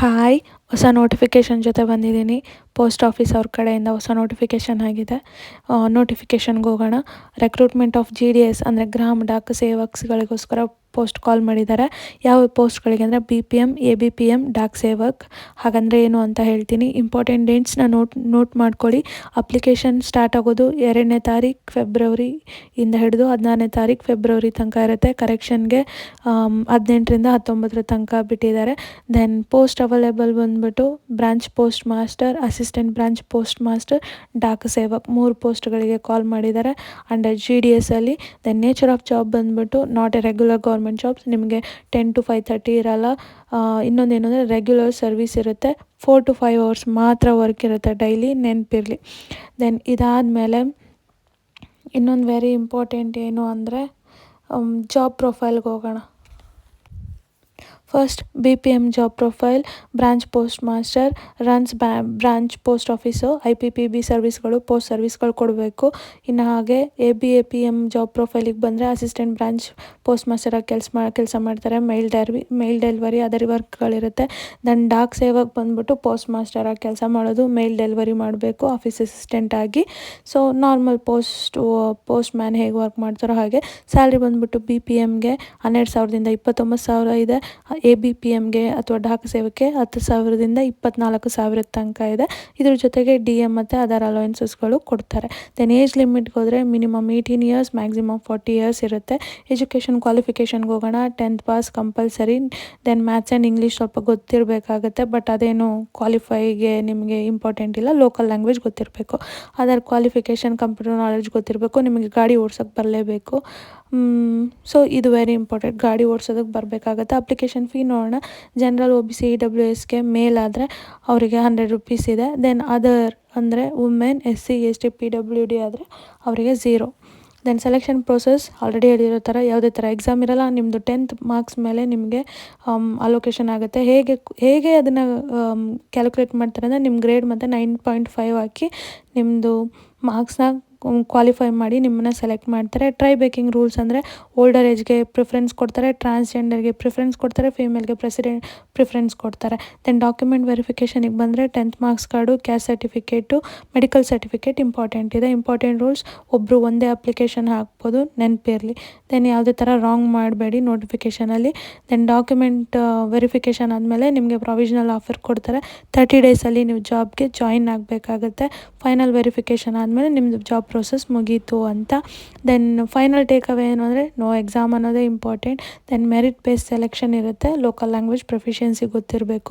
Hi, ಹೊಸ notification ಜೊತೆ ಬಂದಿದ್ದೀನಿ. ಪೋಸ್ಟ್ ಆಫೀಸ್ ಅವ್ರ ಕಡೆಯಿಂದ ಹೊಸ ನೋಟಿಫಿಕೇಷನ್ ಆಗಿದೆ. ನೋಟಿಫಿಕೇಷನ್ಗೆ ಹೋಗೋಣ. ರೆಕ್ರೂಟ್ಮೆಂಟ್ ಆಫ್ GDS ಅಂದರೆ ಗ್ರಾಮ ಡಾಕ್ ಸೇವಕ್ಸ್ಗಳಿಗೋಸ್ಕರ ಪೋಸ್ಟ್ ಕಾಲ್ ಮಾಡಿದ್ದಾರೆ. ಯಾವ ಪೋಸ್ಟ್ಗಳಿಗೆ ಅಂದರೆ BPM, ABPM, ಡಾಕ್ ಸೇವಕ್. ಹಾಗಂದರೆ ಏನು ಅಂತ ಹೇಳ್ತೀನಿ. ಇಂಪಾರ್ಟೆಂಟ್ ಡೇಟ್ಸ್ನ ನೋಟ್ ಮಾಡ್ಕೊಳ್ಳಿ. ಅಪ್ಲಿಕೇಶನ್ ಸ್ಟಾರ್ಟ್ ಆಗೋದು 2ನೇ ತಾರೀಕು ಫೆಬ್ರವರಿಯಿಂದ ಹಿಡಿದು 16ನೇ ತಾರೀಕು ಫೆಬ್ರವರಿ ತನಕ ಇರುತ್ತೆ. ಕರೆಕ್ಷನ್ಗೆ 18ರಿಂದ 19 ತನಕ ಬಿಟ್ಟಿದ್ದಾರೆ. ದೆನ್ ಪೋಸ್ಟ್ ಅವೈಲೇಬಲ್ ಬಂದುಬಿಟ್ಟು branch post master, assistant branch post master, Dak Sevak 3 ಪೋಸ್ಟ್ಗಳಿಗೆ ಕಾಲ್ ಮಾಡಿದ್ದಾರೆ ಅಂಡರ್ GDS ಅಲ್ಲಿ. ದೆನ್ ನೇಚರ್ ಆಫ್ ಜಾಬ್ ಬಂದುಬಿಟ್ಟು not a regular government jobs, ನಿಮಗೆ 10 to 5:30 ಇರಲ್ಲ. ಇನ್ನೊಂದೇನು ಅಂದರೆ ರೆಗ್ಯುಲರ್ ಸರ್ವಿಸ್ ಇರುತ್ತೆ. 4 to 5 hours ಮಾತ್ರ ವರ್ಕ್ ಇರುತ್ತೆ ಡೈಲಿ, ನೆನಪಿರಲಿ. ದೆನ್ ಇದಾದಮೇಲೆ ಇನ್ನೊಂದು ವೆರಿ ಇಂಪಾರ್ಟೆಂಟ್ ಏನು ಅಂದರೆ ಜಾಬ್ ಪ್ರೊಫೈಲ್ಗೆ ಹೋಗೋಣ. First BPM job profile, branch post master runs branch post office, IPPB ಸರ್ವಿಸ್ಗಳು, ಪೋಸ್ಟ್ ಸರ್ವಿಸ್ಗಳು ಕೊಡಬೇಕು. ಇನ್ನು ಹಾಗೆ ABAPM ಜಾಬ್ ಪ್ರೊಫೈಲಿಗೆ ಬಂದರೆ ಅಸಿಸ್ಟೆಂಟ್ ಬ್ರಾಂಚ್ ಪೋಸ್ಟ್ ಮಾಸ್ಟರಾಗಿ ಕೆಲಸ ಮಾಡ್ತಾರೆ. ಮೇಲ್ ಡೆಲಿವರಿ ಅದರ ವರ್ಕ್ಗಳಿರುತ್ತೆ. ದೆನ್ ಡಾಕ್ ಸೇವಕ್ ಬಂದುಬಿಟ್ಟು ಪೋಸ್ಟ್ ಮಾಸ್ಟರಾಗಿ ಕೆಲಸ ಮಾಡೋದು, ಮೇಲ್ ಡೆಲಿವರಿ ಮಾಡಬೇಕು ಆಫೀಸ್ ಅಸಿಸ್ಟೆಂಟ್ ಆಗಿ. ಸೊ ನಾರ್ಮಲ್ ಪೋಸ್ಟ್ ಮ್ಯಾನ್ ಹೇಗೆ ವರ್ಕ್ ಮಾಡ್ತಾರೋ ಹಾಗೆ. ಸ್ಯಾಲ್ರಿ ಬಂದುಬಿಟ್ಟು BPMಗೆ 12,000ದಿಂದ 29,000 ಇದೆ. ABPMಗೆ ಅಥವಾ ಡಾಕ್ ಸೇವಕ್ಕೆ 10,000ದಿಂದ 24,000 ತನಕ ಇದೆ. ಇದ್ರ ಜೊತೆಗೆ DM ಮತ್ತು ಅದರ್ ಅಲವೆನ್ಸಸ್ಗಳು ಕೊಡ್ತಾರೆ. ದೆನ್ ಏಜ್ ಲಿಮಿಟ್ಗೆ ಹೋದರೆ ಮಿನಿಮಮ್ 18 years, ಮ್ಯಾಕ್ಸಿಮಮ್ 40 years ಇರುತ್ತೆ. ಎಜುಕೇಷನ್ ಕ್ವಾಲಿಫಿಕೇಷನ್ಗೆ ಹೋಗೋಣ. 10th pass compulsory. Then maths and English ಸ್ವಲ್ಪ ಗೊತ್ತಿರಬೇಕಾಗುತ್ತೆ, ಬಟ್ ಅದೇನು ಕ್ವಾಲಿಫೈಗೆ ನಿಮಗೆ ಇಂಪಾರ್ಟೆಂಟ್ ಇಲ್ಲ. ಲೋಕಲ್ ಲ್ಯಾಂಗ್ವೇಜ್ ಗೊತ್ತಿರಬೇಕು. ಅದರ್ ಕ್ವಾಲಿಫಿಕೇಷನ್ ಕಂಪ್ಯೂಟರ್ ನಾಲೆಡ್ಜ್ ಗೊತ್ತಿರಬೇಕು. ನಿಮಗೆ ಗಾಡಿ ಓಡ್ಸೋಕ್ಕೆ ಬರಲೇಬೇಕು. ಸೊ ಇದು ವೆರಿ ಇಂಪಾರ್ಟೆಂಟ್, ಗಾಡಿ ಓಡಿಸೋದಕ್ಕೆ ಬರಬೇಕಾಗತ್ತೆ. ಅಪ್ಲಿಕೇಶನ್ ಫೀ ನೋಡೋಣ. ಜನರಲ್ OBC EWSಗೆ ಮೇಲ್ ಆದರೆ ಅವರಿಗೆ 100 rupees ಇದೆ. ದೆನ್ ಅದರ್ ಅಂದರೆ ವುಮೆನ್, SC ST PWD ಆದರೆ ಅವರಿಗೆ 0. ದೆನ್ ಸೆಲೆಕ್ಷನ್ ಪ್ರೋಸೆಸ್ ಆಲ್ರೆಡಿ ಹೇಳಿರೋ ಥರ ಯಾವುದೇ ಥರ ಎಕ್ಸಾಮ್ ಇರಲ್ಲ. ನಿಮ್ಮದು 10th ಮಾರ್ಕ್ಸ್ ಮೇಲೆ ನಿಮಗೆ ಅಲೋಕೇಶನ್ ಆಗುತ್ತೆ. ಹೇಗೆ ಅದನ್ನು ಕ್ಯಾಲ್ಕುಲೇಟ್ ಮಾಡ್ತಾರೆ ಅಂದರೆ ನಿಮ್ಮ ಗ್ರೇಡ್ ಮತ್ತು 9.5 ಹಾಕಿ ನಿಮ್ಮದು ಮಾರ್ಕ್ಸ್ನ ಕ್ವಾಲಿಫೈ ಮಾಡಿ ನಿಮ್ಮನ್ನು ಸೆಲೆಕ್ಟ್ ಮಾಡ್ತಾರೆ. ಟ್ರೈ ಬೇಕಿಂಗ್ ರೂಲ್ಸ್ ಅಂದರೆ ಓಲ್ಡರ್ ಏಜ್ಗೆ ಪ್ರಿಫರೆನ್ಸ್ ಕೊಡ್ತಾರೆ, ಟ್ರಾನ್ಸ್ಜೆಂಡರ್ಗೆ ಪ್ರಿಫರೆನ್ಸ್ ಕೊಡ್ತಾರೆ, ಫೀಮೇಲ್ಗೆ ಪ್ರಿಫರೆನ್ಸ್ ಕೊಡ್ತಾರೆ. ದೆನ್ ಡಾಕ್ಯುಮೆಂಟ್ ವೆರಿಫಿಕೇಷನಿಗೆ ಬಂದರೆ 10th marks card, caste certificate, medical certificate important ಇದೆ. ಇಂಪಾರ್ಟೆಂಟ್ ರೂಲ್ಸ್, ಒಬ್ಬರು ಒಂದೇ ಅಪ್ಲಿಕೇಶನ್ ಹಾಕ್ಬೋದು, ನೆನಪಿರಲಿ. ದೆನ್ ಯಾವುದೇ ಥರ ರಾಂಗ್ ಮಾಡಬೇಡಿ ನೋಟಿಫಿಕೇಷನಲ್ಲಿ. ದೆನ್ ಡಾಕ್ಯುಮೆಂಟ್ ವೆರಿಫಿಕೇಷನ್ ಆದಮೇಲೆ ನಿಮಗೆ ಪ್ರಾವಿಷನಲ್ ಆಫರ್ ಕೊಡ್ತಾರೆ. 30 daysಲ್ಲಿ ನೀವು ಜಾಬ್ಗೆ ಜಾಯಿನ್ ಆಗಬೇಕಾಗತ್ತೆ. ಫೈನಲ್ ವೆರಿಫಿಕೇಷನ್ ಆದಮೇಲೆ ನಿಮ್ಮದು ಜಾಬ್ ಪ್ರೋಸೆಸ್ ಮುಗೀತು ಅಂತ. ದೆನ್ ಫೈನಲ್ ಟೇಕ್ ಅವೇ ಏನು ಅಂದರೆ ನೋ ಎಕ್ಸಾಮ್ ಅನ್ನೋದೇ important. Then merit based selection ಇರುತ್ತೆ. ಲೋಕಲ್ ಲ್ಯಾಂಗ್ವೇಜ್ ಪ್ರೊಫಿಷಿಯನ್ಸಿ ಗೊತ್ತಿರಬೇಕು.